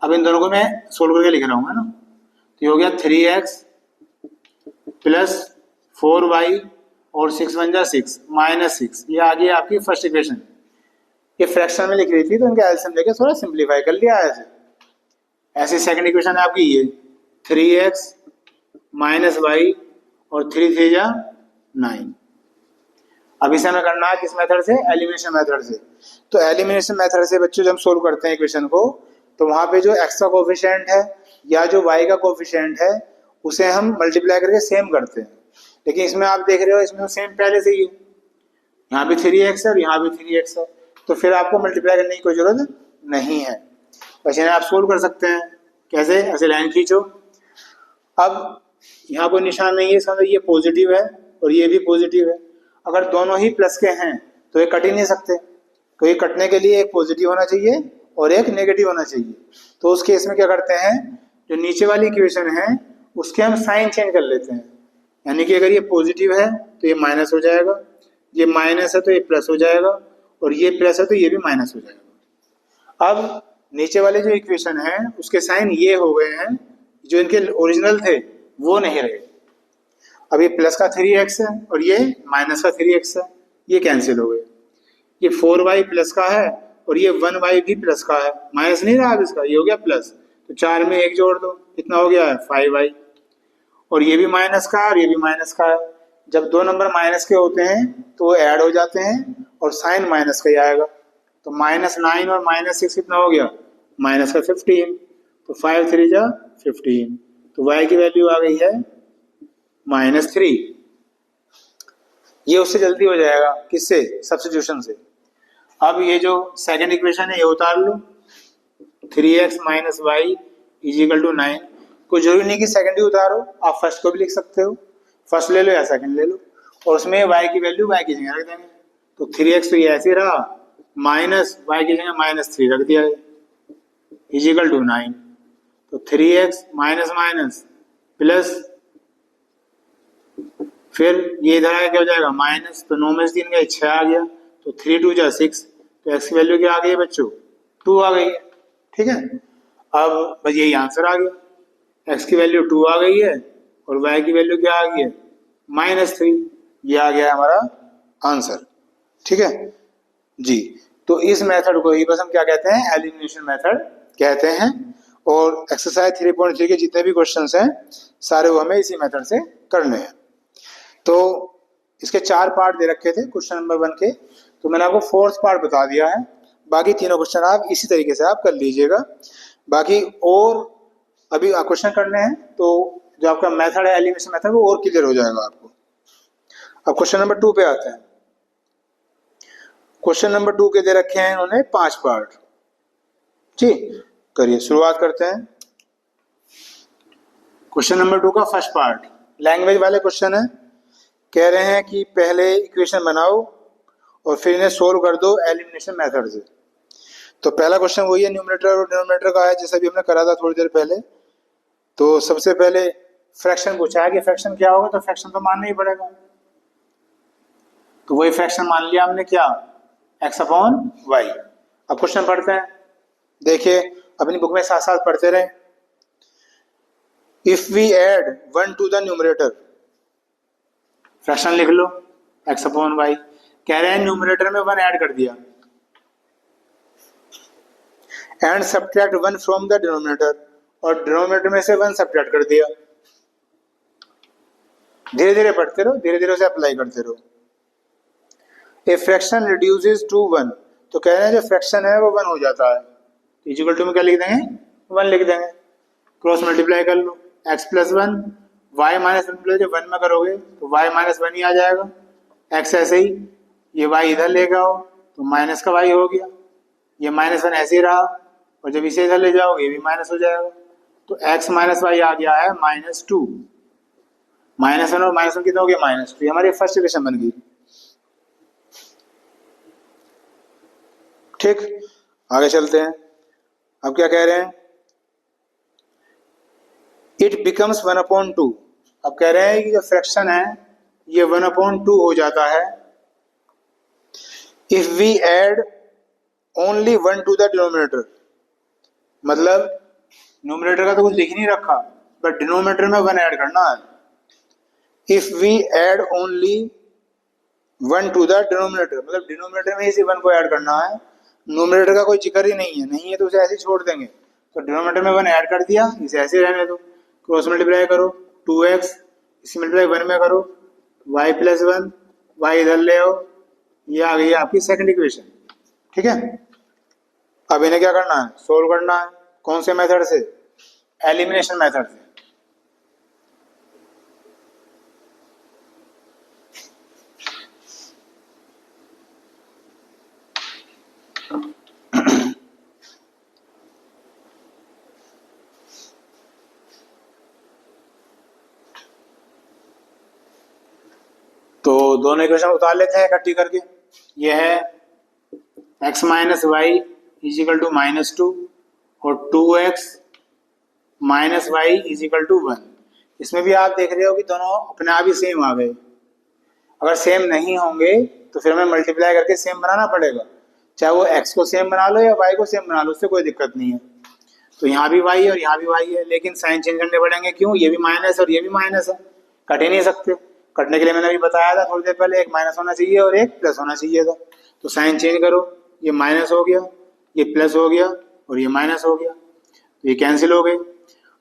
अब इन दोनों को मैं सोल्व करके लिख रहा हूँ, है ना। तो ये हो गया 3x प्लस 4y और 6 1 जा 6 -6, ये आ गई आपकी फर्स्ट इक्वेशन। ये फ्रैक्शन में लिख रही थी तो इनका एलसीएम लेके थोड़ा सिंप्लीफाई कर लिया ऐसे। ऐसी सेकंड इक्वेशन है आपकी ये 3x माइनस वाई और 3 3 जा 9। अब इसे हमें करना है किस मेथड से, एलिमिनेशन मेथड से। तो एलिमिनेशन मेथड से बच्चों जब हम सोल्व करते हैं इक्वेशन को, तो वहां पे जो x का कोफिशिएंट है या जो y का कोफिशिएंट है उसे हम मल्टीप्लाई करके सेम करते हैं। लेकिन इसमें आप देख रहे हो, इसमें सेम पहले से ही है, यहाँ भी 3x है और यहाँ भी 3x है, तो फिर आपको मल्टीप्लाई करने की कोई जरूरत नहीं है। बस इन्हें आप सोल्व कर सकते हैं। कैसे, ऐसे लाइन खींचो। अब यहाँ कोई निशान नहीं है, इसका मतलब ये पॉजिटिव है और ये भी पॉजिटिव है। अगर दोनों ही प्लस के हैं तो ये कट ही नहीं सकते, तो ये कटने के लिए एक पॉजिटिव होना चाहिए और एक नेगेटिव होना चाहिए। तो उस केस में क्या करते हैं, जो नीचे वाली इक्वेशन है उसके हम साइन चेंज कर लेते हैं। यानी कि अगर ये पॉजिटिव है तो ये माइनस हो जाएगा, ये माइनस है तो ये प्लस हो जाएगा, और ये प्लस है तो ये भी माइनस हो जाएगा। अब नीचे वाले जो इक्वेशन है उसके साइन ये हो गए हैं, जो इनके ओरिजिनल थे वो नहीं रहे। अब ये प्लस का 3x है और ये माइनस का 3x है, ये कैंसिल हो गए। ये 4y प्लस का है और ये 1y भी प्लस का है, माइनस नहीं रहा अब इसका, ये हो गया प्लस। तो 4 में 1 जोड़ दो, कितना हो गया है 5y, और ये भी माइनस का है और ये भी माइनस का है, जब दो नंबर माइनस के होते हैं तो वो ऐड हो जाते हैं और साइन माइनस का ही आएगा। तो -9 और -6 कितना हो गया, माइनस का 15। तो 5 3 जा 15। तो y की वैल्यू आ गई है -3। ये उससे जल्दी हो जाएगा, किससे, सब्स्टिट्यूशन से। अब ये जो सेकंड इक्वेशन है ये उतार लो, 3x minus Y is equal to 9। कोई जरूरी नहीं कि सेकंड ही उतारो, आप फर्स्ट को भी लिख सकते हो, फर्स्ट ले लो या सेकंड ले लो, और उसमें y की वैल्यू y की जगह रख देंगे। तो 3x तो ये ऐसे रहा, माइनस y की जगह -3 रख दिया है, इजिकल टू 9। तो 3x माइनस माइनस प्लस, फिर ये इधर आया क्या हो जाएगा माइनस, तो 9 में से 3 गए 6 आ गया, तो 3 2 जा 6। तो x की वैल्यू क्या आ गई है बच्चों, 2 आ गई है। ठीक है, अब बस यही आंसर आ गया, x की वैल्यू 2 आ गई है और y की वैल्यू क्या आ गई है -3। ये आ गया हमारा आंसर। ठीक है जी। तो इस मेथड को ही बस हम क्या कहते हैं, एलिमिनेशन मेथड कहते हैं। और एक्सरसाइज 3.3 के जितने भी क्वेश्चंस हैं सारे वो हमें इसी मेथड से करने हैं। तो इसके 4 पार्ट दे रखे थे क्वेश्चन नंबर 1 के, तो मैंने आपको 4th पार्ट बता दिया है। बाकी तीनों क्वेश्चन आप इसी तरीके से आप कर लीजिएगा। बाकी और अभी क्वेश्चन करने हैं तो जो आपका मेथड है एलिमिनेशन मेथड वो और क्लियर हो जाएगा आपको। अब क्वेश्चन नंबर 2 पे आते हैं। क्वेश्चन नंबर 2 के दे रखे हैं उन्होंने 5 पार्ट। जी करिए, शुरुआत करते हैं। क्वेश्चन नंबर 2 का फर्स्ट पार्ट लैंग्वेज वाले क्वेश्चन है। कह रहे हैं कि पहले इक्वेशन बनाओ और फिर इन्हें सोल्व कर दो एलिमिनेशन मेथड से। तो पहला क्वेश्चन वही है, न्यूमरेटर और डिनोमिनेटर का है, जैसा भी हमने करा था थोड़ी देर पहले। तो सबसे पहले फ्रैक्शन पूछा है कि फ्रैक्शन क्या होगा, तो फ्रैक्शन तो मानना ही पड़ेगा। तो वही फ्रैक्शन मान लिया हमने, क्या, x/y। अब क्वेश्चन पढ़ते हैं, देखिए अपनी बुक में साथ साथ पढ़ते रहे। If we add 1 to the numerator, fraction लिख लो x/y। कह रहे हैं न्यूमरेटर में 1 ऐड कर दिया, and subtract 1 from the denominator, और डिनोमिनेटर में से 1 सब्ट्रैक्ट कर दिया। धीरे धीरे पढ़ते रहो, धीरे धीरे उसे अप्लाई करते रहो। ए फ्रैक्शन रिड्यूसेस टू 1, तो कह रहे हैं जो फ्रैक्शन है वो 1 हो जाता है। इक्वल टू में क्या लिख देंगे, 1 लिख देंगे। क्रॉस मल्टीप्लाई कर लो, x + 1 y - 1 प्लस, जब 1 में करोगे तो y - 1 ही आ जाएगा। x ऐसे ही, ये y इधर ले आओ तो माइनस का y हो गया, ये -1 ऐसे ही रहा, और जब इसे इधर ले जाओगे ये भी माइनस हो जाएगा। तो x - y आ गया है -2। -1 और -1 कितना हो गया, -2। ये हमारी फर्स्ट इक्वेशन बन गई। ठीक, आगे चलते हैं। अब क्या कह रहे हैं, इट बिकम्स 1/2। अब कह रहे हैं कि जो फ्रैक्शन है ये 1/2 हो जाता है if we add only 1 to the denominator. मतलब न्यूमरेटर का तो कुछ लिख नहीं रखा, बट डिनोमिनेटर में 1 ऐड करना है। If we add only 1 to the denominator, मतलब डिनोमिनेटर में इसी 1 को ऐड करना है, न्यूमरेटर का कोई जिक्र ही नहीं है तो उसे ऐसे ही छोड़ देंगे। तो डिनोमिनेटर में 1 ऐड कर दिया, इसे ऐसे रहने दो। क्रॉस मल्टीप्लाई करो, 2x इसी मल्टीप्लाई 1 में करो, y + 1 y इधर ले आओ, ये आ गई आपकी सेकंड इक्वेशन। ठीक है, अब इन्हें क्या करना है, सोल्व करना है। कौन से मेथड से, एलिमिनेशन मेथड से। तो दोनों इक्वेशन उतार लेते हैं इकट्ठी करके। ये है x - y = -2 और 2x - y = 1। इसमें भी आप देख रहे हो कि दोनों अपने आप ही सेम आ गए। अगर सेम नहीं होंगे तो फिर हमें मल्टीप्लाई करके सेम बनाना पड़ेगा, चाहे वो x को सेम बना लो या y को सेम बना लो, उससे कोई दिक्कत नहीं है। तो यहाँ भी y है और यहाँ भी y है, लेकिन साइन चेंज करने पड़ेंगे। क्यों, ये भी माइनस और ये भी माइनस है, कट ही नहीं सकते। कटने के लिए मैंने अभी बताया था थोड़ी देर पहले, एक माइनस होना चाहिए और एक प्लस होना चाहिए था। तो साइन चेंज करो, ये माइनस हो गया, ये प्लस हो गया और ये माइनस हो गया, तो ये कैंसिल हो गए।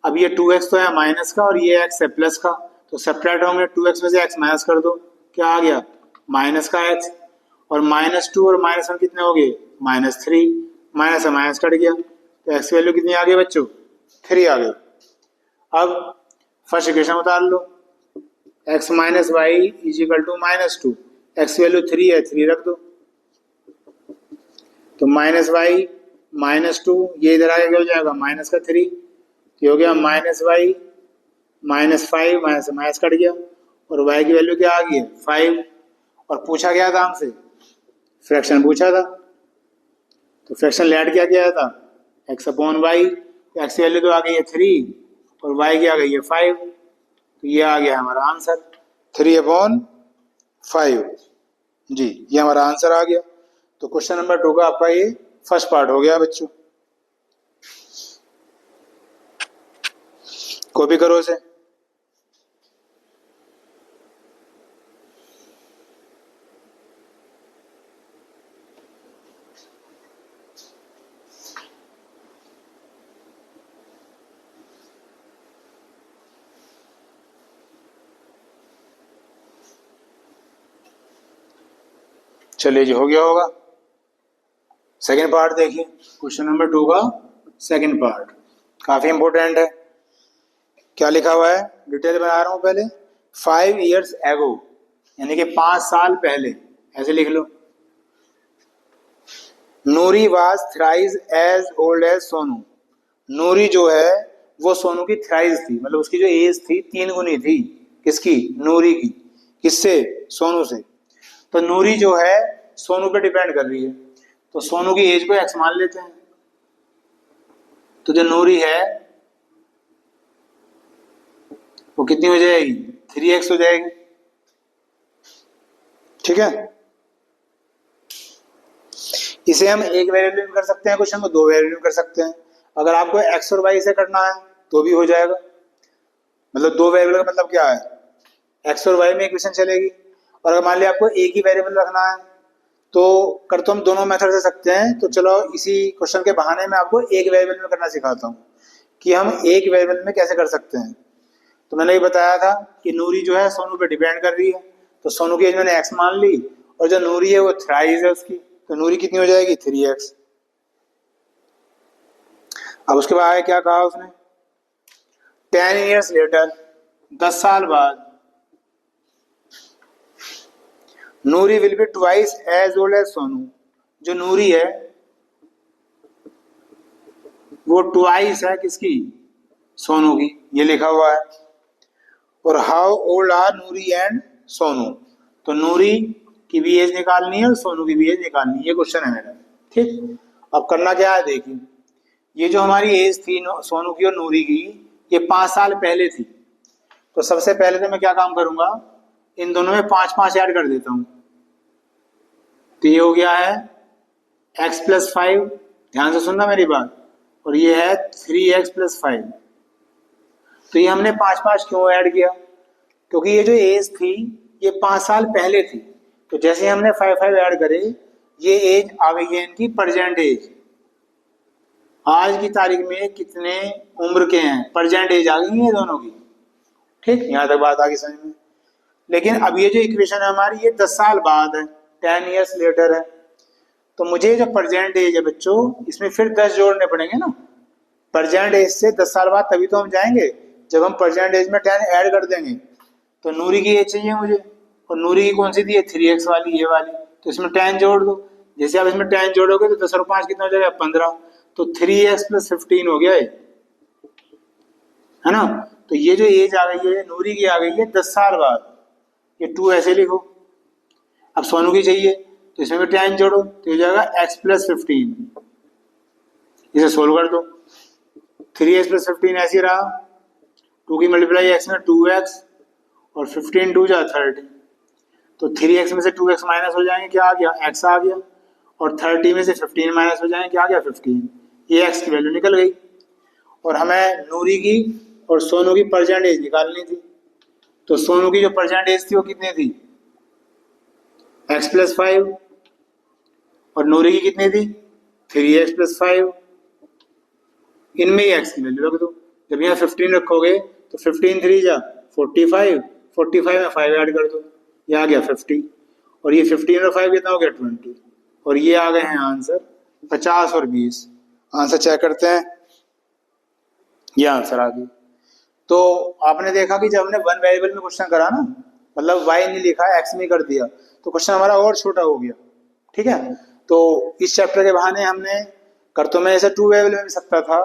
अब ये 2x तो है माइनस का और ये x है प्लस का, तो सब्ट्रैक्ट होंगे, 2x में से x माइनस कर दो, क्या आ गया माइनस का x, और -2 और -1 कितने हो गए -3, माइनस से माइनस कट गया, तो x की वैल्यू कितनी आ गई बच्चों 3 आ गई। अब फर्स्ट इक्वेशन उतार लो, x minus Y is equal to -2, x की वैल्यू 3 है 3 रख दो, तो माइनस वाई -2 ये इधर आगे क्या हो जाएगा माइनस का 3, ये हो गया माइनस वाई -5, माइनस से माइनस कट गया, और y की वैल्यू क्या आ गई है 5, और पूछा गया था हमसे फ्रैक्शन पूछा था, तो फ्रैक्शन लेट क्या किया था x अपॉन वाई, x की वैल्यू तो आ गई है 3 और y की आ गई है 5, तो ये आ गया हमारा आंसर 3/5 जी, ये हमारा आंसर आ गया। तो क्वेश्चन नंबर 2 का आपका ये फर्स्ट पार्ट हो गया बच्चों, कॉपी करो इसे। चलिए जी, हो गया होगा। सेकंड पार्ट देखिए, क्वेश्चन नंबर 2 का सेकंड पार्ट काफी इंपॉर्टेंट है। क्या लिखा हुआ है, डिटेल बता रहा हूं पहले। 5 years ago यानी कि 5 साल पहले, ऐसे लिख लो। Noori was thrice as old as Sonu. Noori जो है वो सोनू की थ्राइस थी, मतलब उसकी जो एज थी 3 गुनी थी, किसकी नूरी की, किससे सोनू से। तो नूरी जो है सोनू पे डिपेंड कर रही है, तो सोनू की एज को x मान लेते हैं, तो जो नूरी है वो कितनी हो जाएगी 3x हो जाएगी, ठीक है। इसे हम एक वेरिएबल में कर सकते हैं, क्वेश्चन को 2 वेरिएबल में कर सकते हैं। अगर आपको x और y से करना है तो भी हो जाएगा, मतलब 2 वेरिएबल का मतलब क्या है, x और y में इक्वेशन चलेगी। और अगर मान लिया आपको एक ही वेरिएबल रखना है तो कर तो हम दोनों मेथड से सकते हैं। तो चलो इसी क्वेश्चन के बहाने में आपको एक वेरिएबल में करना सिखाता हूँ कि हम एक वेरिएबल में कैसे कर सकते हैं। तो मैंने ये बताया था कि नूरी जो है सोनू पे डिपेंड कर रही है, तो सोनू की एज मैंने x मान ली, और जो नूरी है वो थ्राइस है उसकी, तो नूरी कितनी हो जाएगी 3x। अब उसके बाद क्या कहा उसने, 10 years later 10 साल बाद, Noori will be twice as old as Sonu. जो नूरी है वो ट्वाइस है किसकी, सोनू की, ये लिखा हुआ है। और how old are Noori and Sonu, तो नूरी की भी एज निकालनी है और सोनू की भी एज निकालनी है, ये क्वेश्चन है मेरा, ठीक। अब करना क्या है देखिए, ये जो हमारी एज थी सोनू की और नूरी की, ये 5 साल पहले थी। तो सबसे पहले तो मैं क्या काम करूंगा, इन दोनों में 5 ऐड कर देता हूं, तो ये हो गया है x + 5, ध्यान से सुनना मेरी बात, और ये है 3x + 5। तो ये हमने 5 क्यों ऐड किया, क्योंकि ये जो एज थी ये 5 साल पहले थी, तो जैसे हमने 5 ऐड करे, ये एज आ गई है इनकी प्रेजेंट एज। आज की तारीख में कितने उम्र के हैं, प्रेजेंट एज आ गई है दोनों की, ठीक, यहाँ तक बात आ गई समझ में। लेकिन अब ये जो इक्वेशन है हमारी, ये 10 साल बाद है, 10 years later है, तो मुझे जो प्रेजेंट एज है बच्चों, इसमें फिर 10 जोड़ने पड़ेंगे ना। प्रेजेंट एज से 10 साल बाद तभी तो हम जाएंगे जब हम प्रेजेंट एज में 10 ऐड कर देंगे। तो नूरी की एज चाहिए मुझे, और नूरी की कौन सी थी, 3x वाली, ये वाली, तो इसमें 10 जोड़ दो। जैसे आप इसमें 10 जोड़ोगे तो 10 और 5 कितना हो जाएगा 15, तो 3x + 15 हो गया है ना। तो ये जो एज आ गई है नूरी की आ गई है 10 साल बाद, ये 2 ऐसे लिखो। अब सोनू की चाहिए तो इसमें भी 10 जोड़ो, तो हो जाएगा x + 15, इसे सोल्व कर दो। 3x + 15 ऐसे रहा, 2 की मल्टीप्लाई x में 2x, और 15 2 जा 30, तो 3x में से 2x माइनस हो जाएंगे, क्या आ गया x आ गया, और 30 में से 15 माइनस हो जाएंगे, क्या आ गया 15, ये x की वैल्यू निकल गई। और हमें नूरी की और सोनू की प्रेजेंट एज निकालनी थी, तो सोनू की जो प्रेजेंट एज थी वो कितनी थी x + 5, और नूरी की कितनी थी 3x + 5, इनमें ही x की वैल्यू रख दो। जब यहाँ 15 रखोगे तो 15 3 जा 45, 45 में 5 ऐड कर दो, ये आ गया 50, और ये 15 और 5 कितना हो गया 20, और ये आ गए हैं आंसर 50 और 20। आंसर चेक करते हैं, ये आंसर आ गया। तो आपने देखा कि जब हमने वन वेरिएबल में क्वेश्चन करा ना, मतलब y नहीं लिखा, x में कर दिया, तो क्वेश्चन हमारा और छोटा हो गया। ठीक है, तो इस चैप्टर के बहाने हमने कर तो मैं ऐसे टू वेरिएबल में भी सकता था,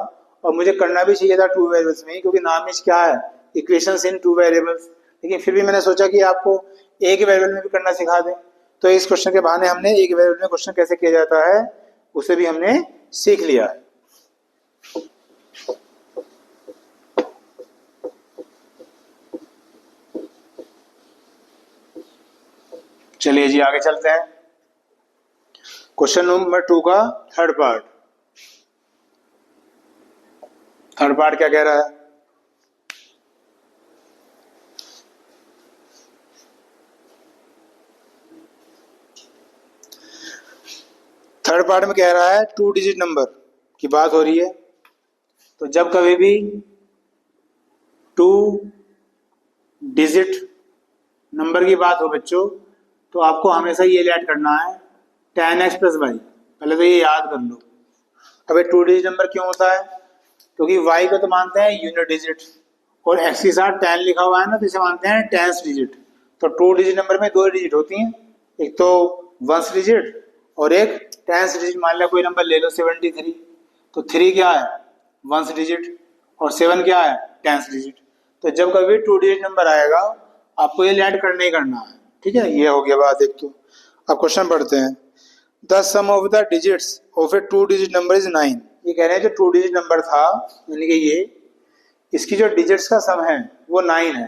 और मुझे करना भी चाहिए था टू वेरिएबल्स में, क्योंकि नाम ही क्या है, इक्वेशंस इन टू वेरिएबल्स। लेकिन फिर भी मैंने सोचा कि आपको एक वेरिएबल में भी करना सिखा दें, तो इस क्वेश्चन के बहाने हमने एक वेरिएबल में क्वेश्चन कैसे किया जाता है उसे भी हमने सीख लिया है। चलिए जी आगे चलते हैं। क्वेश्चन नंबर 2 का थर्ड पार्ट क्या कह रहा है? थर्ड पार्ट में कह रहा है 2 डिजिट नंबर की बात हो रही है। तो जब कभी भी 2 डिजिट नंबर की बात हो बच्चों, तो आपको हमेशा ये ऐड करना है 10x प्लस वाई। पहले तो ये याद कर लो। अब ये 2 डिजिट नंबर क्यों होता है? क्योंकि y को तो मानते हैं यूनिट डिजिट, और x के साथ 10 लिखा हुआ है ना, तो इसे मानते हैं टेंस डिजिट। तो 2 डिजिट नंबर में 2 डिजिट होती हैं, एक तो वंस डिजिट और एक टेंस डिजिट। मान लिया कोई नंबर ले लो 73, तो 3 क्या है वंस डिजिट, और 7 क्या है टेंस डिजिट। तो जब कभी 2 डिजिट नंबर आएगा आपको ये ऐड करना ही करना है। ठीक है, ये हो गया बात एक। तो अब क्वेश्चन पढ़ते हैं। The sum of the digits of a 2 digit number is 9। ये कह रहे हैं जो 2 डिजिट नंबर था, यानी कि ये, इसकी जो डिजिट्स का सम है वो 9 है।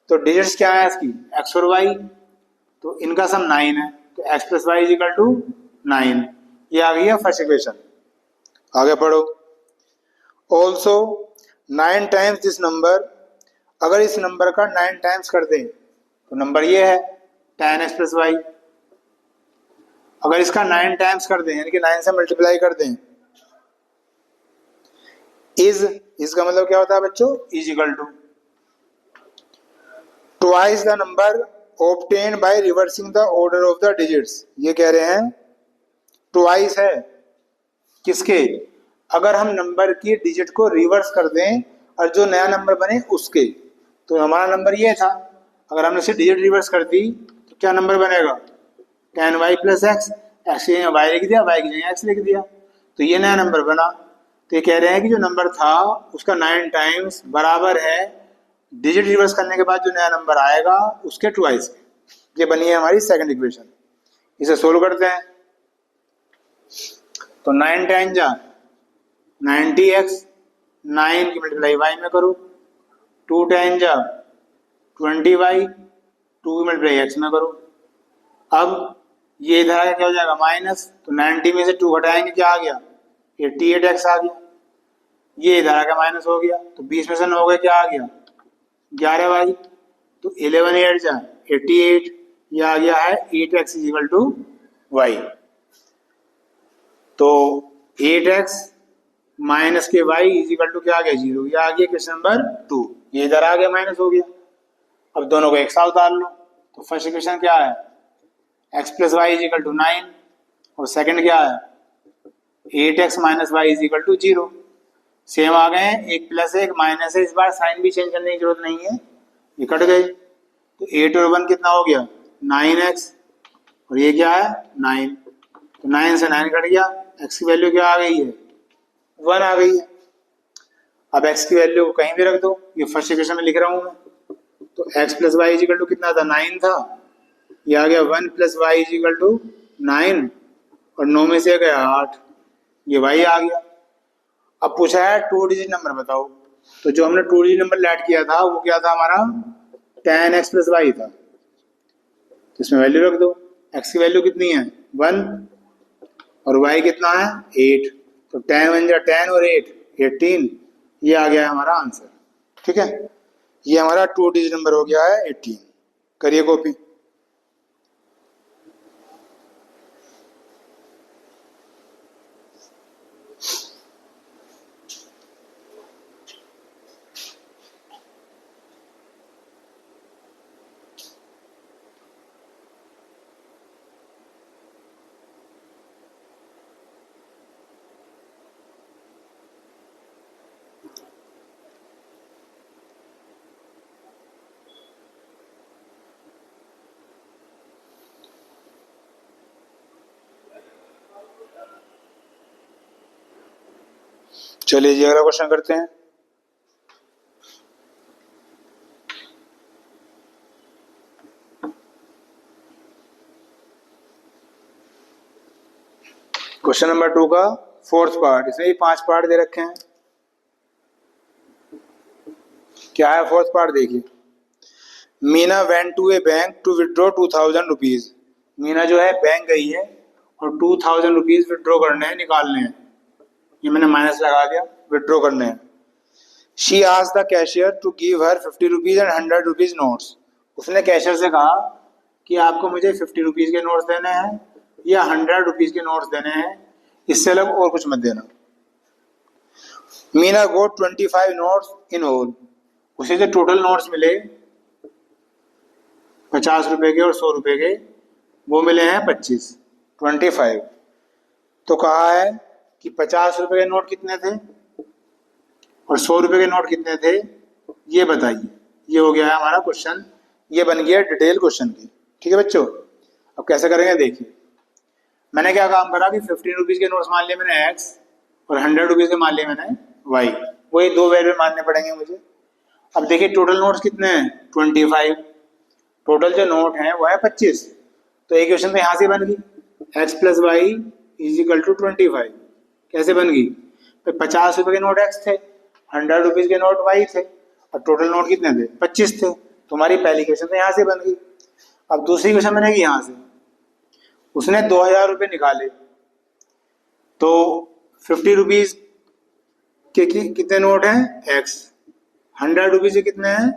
तो डिजिट्स क्या है इसकी, x और y, तो इनका सम 9 है, तो x plus Y is equal to 9। ये आ गई है फर्स्ट इक्वेशन। आगे पढ़ो। ऑल्सो 9 टाइम्स दिस नंबर, अगर इस नंबर का 9 टाइम्स कर दें तो नंबर ये है 10x प्लस वाई। अगर इसका 9 टाइम्स कर दें, यानी कि 9 से मल्टीप्लाई कर दें, इसका मतलब क्या होता है बच्चों, is equal to twice the number obtain by reversing the order of the digits. ये कह रहे हैं ट्वाइस है किसके, अगर हम नंबर की डिजिट को रिवर्स कर दें और जो नया नंबर बने उसके। तो हमारा नंबर ये था, अगर हमने इसे डिजिट रिवर्स कर दी तो क्या नंबर बनेगा 10y प्लस एक्स, एक्स की जगह वाई लिख दिया, वाई की जगह एक्स लिख दिया, तो ये नया नंबर बना। तो ये कह रहे हैं कि जो नंबर था उसका 9 टाइम्स बराबर है डिजिट रिवर्स करने के बाद जो नया नंबर आएगा उसके ट्वाइस। ये बनी है हमारी सेकंड इक्वेशन। इसे सोल्व करते हैं। तो 9 टाइम जा 90x, 9 की मल्टीप्लाई वाई में करो, 2 टाइम जा 20y, 2 की मल्टीप्लाई एक्स में करो। अब ये इधर आगे क्या हो जाएगा माइनस, तो 90 में से 2 घटाएंगे क्या आ गया 88x आ गया। ये इधर आगे माइनस हो गया, तो 20 में से 9 गए क्या आ गया 11y, तो 11 8 जा 88, ये आ गया है 8x is equal to y। तो 8x माइनस के y इज इक्वल टू क्या आ गया 0। ये आ गया क्वेश्चन नंबर 2। ये इधर आ गया माइनस हो गया। अब दोनों को एक साथ उतार लो, तो फर्स्ट इक्वेशन क्या है x plus Y is equal to 9, और सेकंड क्या है 8x minus Y is equal to 0। Same आ गए हैं, एक प्लस एक माइनस है, इस बार साइन भी चेंज करने की जरूरत नहीं है, ये कट गए। तो 8 और 1 कितना हो गया 9x, और ये क्या है 9, तो 9 से 9 कट गया, x की वैल्यू क्या आ गई है 1 आ गई है। अब x की वैल्यू को कहीं भी रख दो, ये फर्स्ट इक्वेशन में लिख रहा हूं मैं। तो x plus Y is equal to कितना था 9 था, ये आ गया 1 plus Y is equal to 9, और 9 में से गया 8, ये y आ गया। अब पूछा है 2 डिजिट नंबर बताओ, तो जो हमने 2 डिजिट नंबर ऐड किया था वो क्या था हमारा 10x प्लस वाई था, तो इसमें वैल्यू रख दो। x की वैल्यू कितनी है 1, और y कितना है 8, तो 10 1 जा 10 और 8 18, ये आ गया है हमारा आंसर। ठीक है, ये हमारा 2 डिजिट नंबर हो गया है 18। करिए कॉपी। चलिए जी अगला क्वेश्चन करते हैं। क्वेश्चन नंबर 2 का फोर्थ पार्ट, इसमें भी 5 पार्ट दे रखे हैं। क्या है फोर्थ पार्ट देखिए। Meena went to a bank to withdraw 2000 rupees. Meena जो है बैंक गई है और 2000 रुपीज विड्रॉ करने हैं, निकालने हैं। ये मैंने माइनस लगा दिया, विड्रॉ करने हैं। She asked the cashier to give her 50 rupees and 100 rupees notes. उसने कैशियर से कहा कि आपको मुझे 50 रुपीज के नोट्स देने हैं या 100 रुपीज के नोट्स देने हैं, इससे अलग और कुछ मत देना। मीना गोट 25 नोट्स इन ऑल। उसे जो टोटल नोट्स मिले 50 रुपए के और 100 रुपए के, वो मिले हैं 25। तो कहा है कि 50 रुपए के नोट कितने थे और 100 रुपए के नोट कितने थे, ये बताइए। ये हो गया है हमारा क्वेश्चन, ये बन गया डिटेल क्वेश्चन की। ठीक है बच्चों, अब कैसे करेंगे देखिए। मैंने क्या काम करा कि 15 रुपीज के नोट्स मान लिए मैंने x और 100 रुपीज के मान लिए मैंने y। वही 2 वैल्यू मानने पड़ेंगे मुझे। अब देखिए टोटल नोट्स कितने हैं 25, टोटल जो नोट है वो है 25। तो एक क्वेश्चन तो यहाँ से बन गई x plus Y is equal to 25। कैसे बन गई? 50 रुपए के नोट x थे, 100 रुपीज के नोट y थे और टोटल नोट कितने थे 25 थे। तुम्हारी पहली क्वेश्चन तो यहाँ से बन गई। अब दूसरी क्वेश्चन बनेगी यहाँ से। उसने 2000 रुपये निकाले तो 50 रुपीज के कितने नोट हैं x, 100 रुपीज के कितने हैं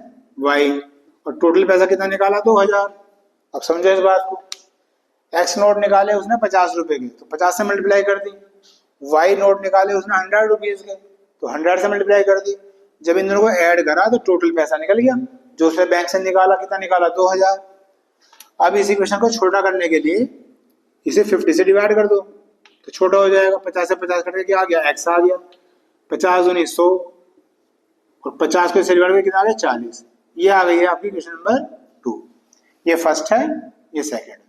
y और टोटल पैसा कितना निकाला 2000। अब समझो इस बात को। x नोट निकाले उसने 50 रुपए के तो 50 से मल्टीप्लाई कर दी, y नोट निकाले उसने 100 रुपीज के तो 100 से मल्टीप्लाई कर दी। जब इन दोनों को ऐड करा तो टोटल पैसा निकल गया जो उसने बैंक से निकाला। कितना निकाला 2000। अब इसी क्वेश्चन को छोटा करने के लिए इसे 50 से डिवाइड कर दो तो छोटा हो जाएगा। 50 से 50 कट के आ गया x आ गया, 50 दूनी 100 और 50 को इससे डिवाइड करके कितना आ गया 40। ये आ गई है आपकी क्वेश्चन नंबर 2। ये फर्स्ट है, ये सेकंड।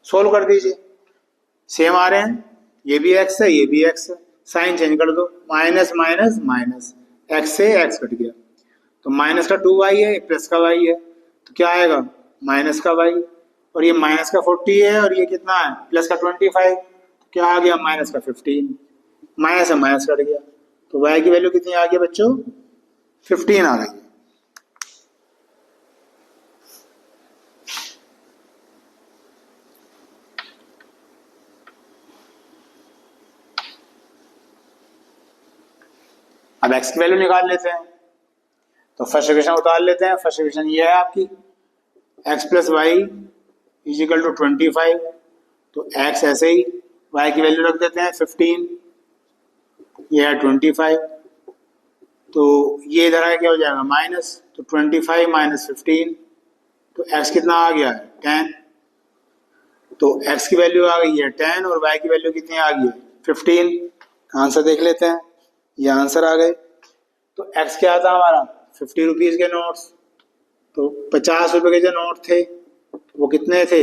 सोल्व कर दीजिए, सेम आ रहे हैं। ये भी x है, ये भी x है। साइन चेंज कर दो, माइनस माइनस माइनस, x से x कट गया तो माइनस का 2y है, प्लस का y है तो क्या आएगा माइनस का y। और ये माइनस का 40 है और ये कितना है प्लस का 25 तो क्या आ गया माइनस का 15। माइनस है माइनस कट गया तो y की वैल्यू कितनी आ गई बच्चों 15 आ गई। अब x की वैल्यू निकाल लेते हैं तो फर्स्ट इक्वेशन उतार लेते हैं। फर्स्ट इक्वेशन ये है आपकी x plus Y is equal to 25। तो x ऐसे ही, y की वैल्यू रख देते हैं 15, ये है 25 तो ये इधर आया क्या हो जाएगा माइनस, तो 25 माइनस 15 तो x कितना आ गया है 10। तो x की वैल्यू आ गई है 10 और y की वैल्यू कितनी आ गई है 15। आंसर देख लेते हैं, ये आंसर आ गए। तो x क्या था हमारा 50 रुपीज के नोट्स, तो 50 रुपए के जो नोट थे वो कितने थे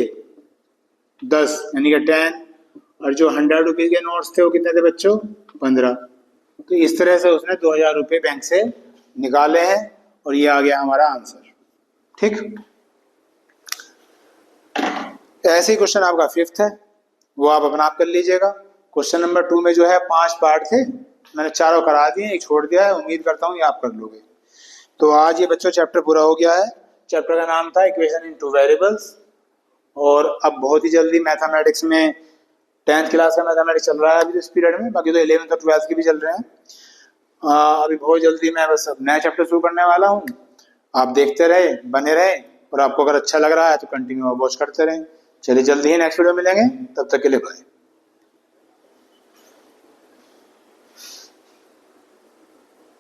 10 यानी कि 10 और जो 100 रुपीज के नोट्स थे वो कितने थे बच्चों 15। तो इस तरह से उसने 2000 रुपये बैंक से निकाले हैं और ये आ गया हमारा आंसर। ठीक, ऐसे ही क्वेश्चन आपका 5th है, वो आप अपना आप कर लीजिएगा। क्वेश्चन नंबर 2 में जो है 5 पार्ट थे, मैंने चारों करा दिए, एक छोड़ दिया है। उम्मीद करता हूँ ये आप कर लोगे। तो आज ये बच्चों चैप्टर पूरा हो गया है। चैप्टर का नाम था इक्वेशन इन 2 वेरिएबल्स। और अब बहुत ही जल्दी मैथमेटिक्स में 10th क्लास का मैथमेटिक्स चल रहा है अभी इस पीरियड में, बाकी तो 11th और 12th के भी चल रहे हैं। अभी बहुत जल्दी मैं बस अब नया चैप्टर शुरू करने वाला हूँ। आप देखते रहे, बने रहे और आपको अगर अच्छा लग रहा है तो कंटिन्यू वॉच करते रहें। चलिए जल्दी ही नेक्स्ट वीडियो मिलेंगे, तब तक के लिए बाय।